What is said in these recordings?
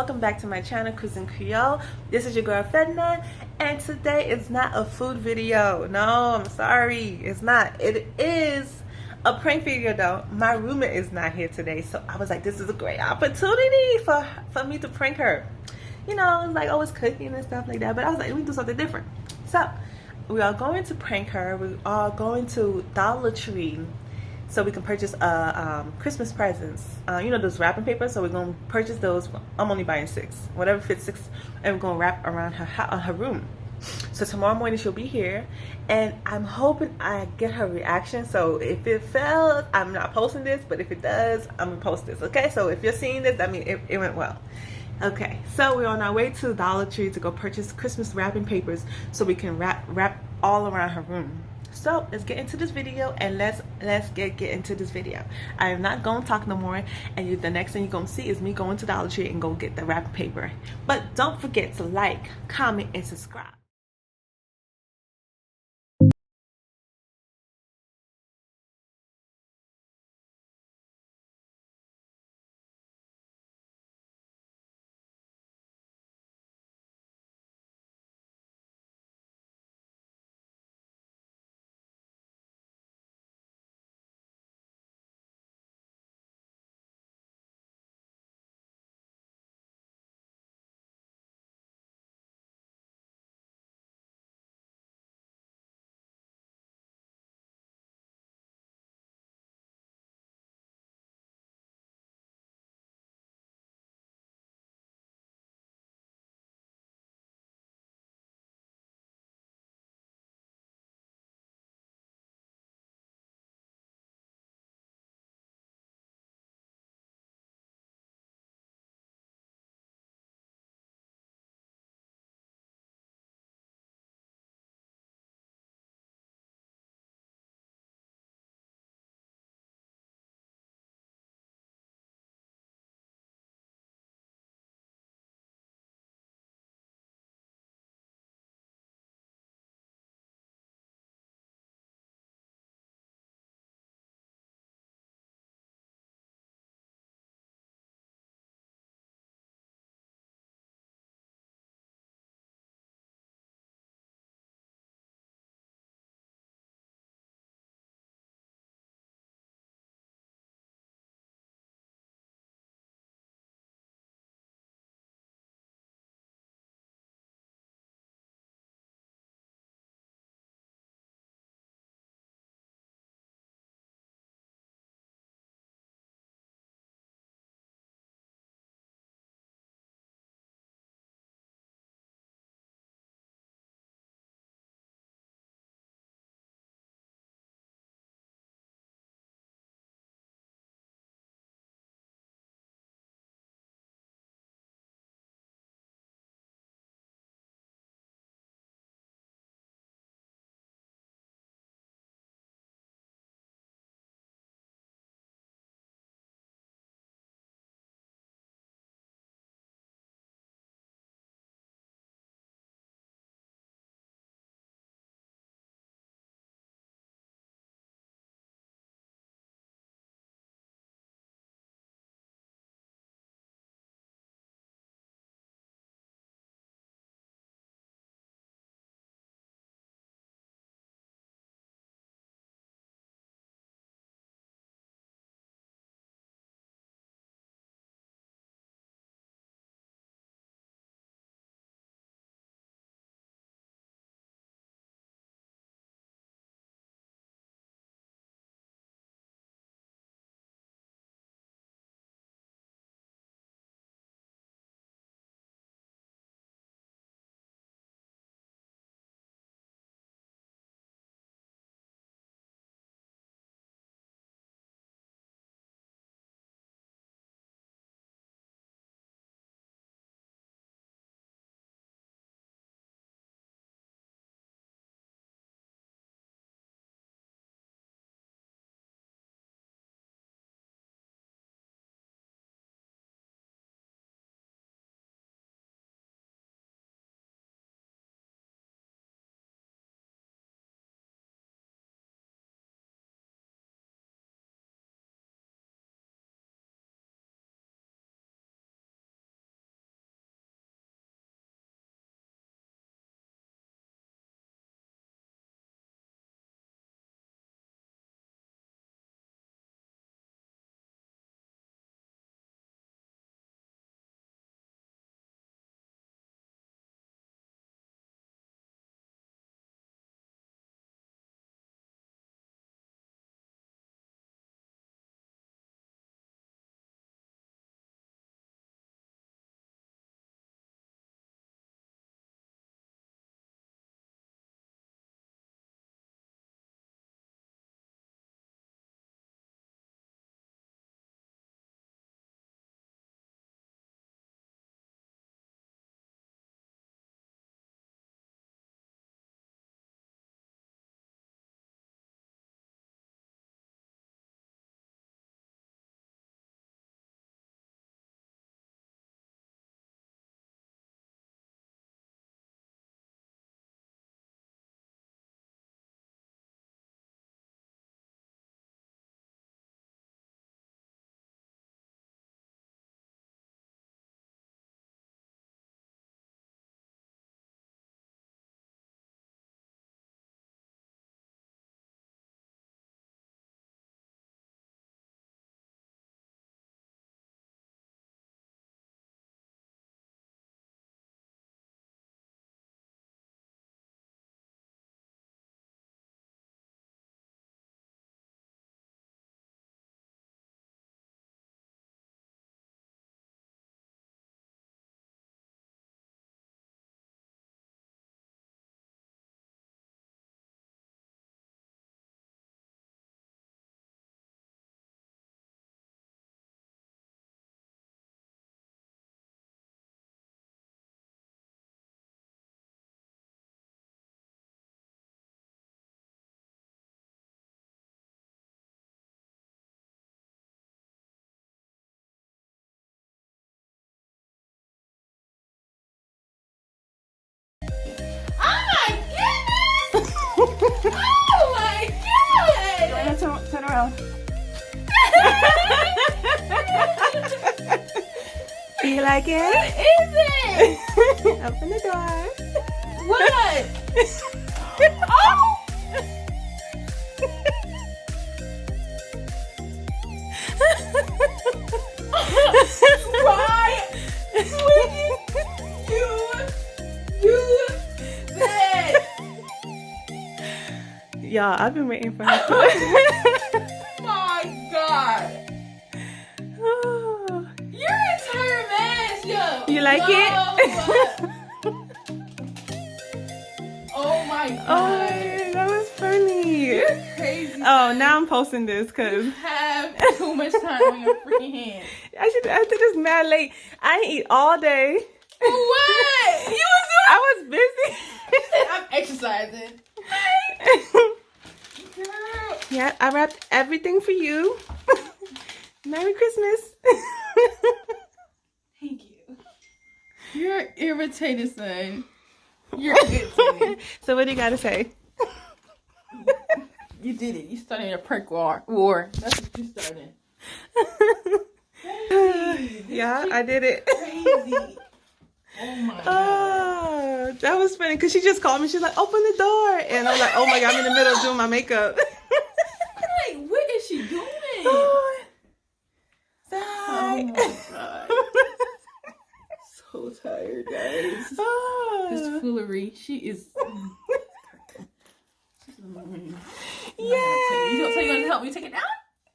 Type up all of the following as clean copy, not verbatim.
welcome back to my channel, Kuisine Kreyol. This is your girl Fedna, and today is not a food video. No, I'm sorry, it's not. It is a prank video though. My roommate is not here today, so I was like, this is a great opportunity for me to prank her. You know, like always cooking and stuff like that, but I was like, let me do something different. So we are going to prank her. We are going to Dollar Tree so we can purchase Christmas presents. You know those wrapping papers. So we're gonna purchase those. I'm only buying 6, whatever fits 6, and we're gonna wrap around her room. So tomorrow morning she'll be here, and I'm hoping I get her reaction. So if it fails, I'm not posting this, but if it does, I'm gonna post this. Okay? So if you're seeing this, I mean it went well. Okay, so we're on our way to Dollar Tree to go purchase Christmas wrapping papers so we can wrap all around her room. So let's get into this video, and let's get into this video. I am not gonna talk no more, and the next thing you're gonna see is me going to Dollar Tree and go get the wrapping paper. But don't forget to like, comment, and subscribe. around. Do you like it? What is it? Open the door. What? Oh! Why would you do that? Y'all, I've been waiting for her to. My God. Oh. Your entire mess, yo. You like it? Oh my God. Oh, that was funny. You're crazy. Oh, now I'm posting this because You have too much time on your freaking hands. I did this mad late. I didn't eat all day. What? You was I was busy. doing? I'm exercising. Girl. Yeah, I wrapped everything for you. Merry Christmas. Thank you. You're irritated, son. You're irritated. So what do you got to say? You did it. You started a perk war. That's what you started. Yeah, I did it. Crazy. Oh my God. Oh, that was funny because she just called me. She's like, open the door. And I'm like, oh my God, I'm in the middle of doing my makeup. I'm like, what is she doing? Oh, Oh my God. So tired, guys. oh. This foolery. She is. Yeah. You gonna help me take it down?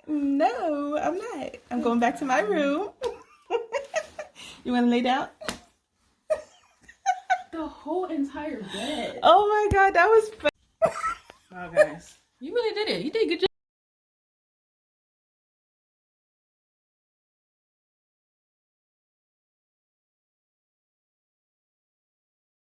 No, I'm not. I'm going back to my room. You want to lay down? The whole entire bed. Oh my God, that was fun. Wow, guys. You really did it. You did a good job.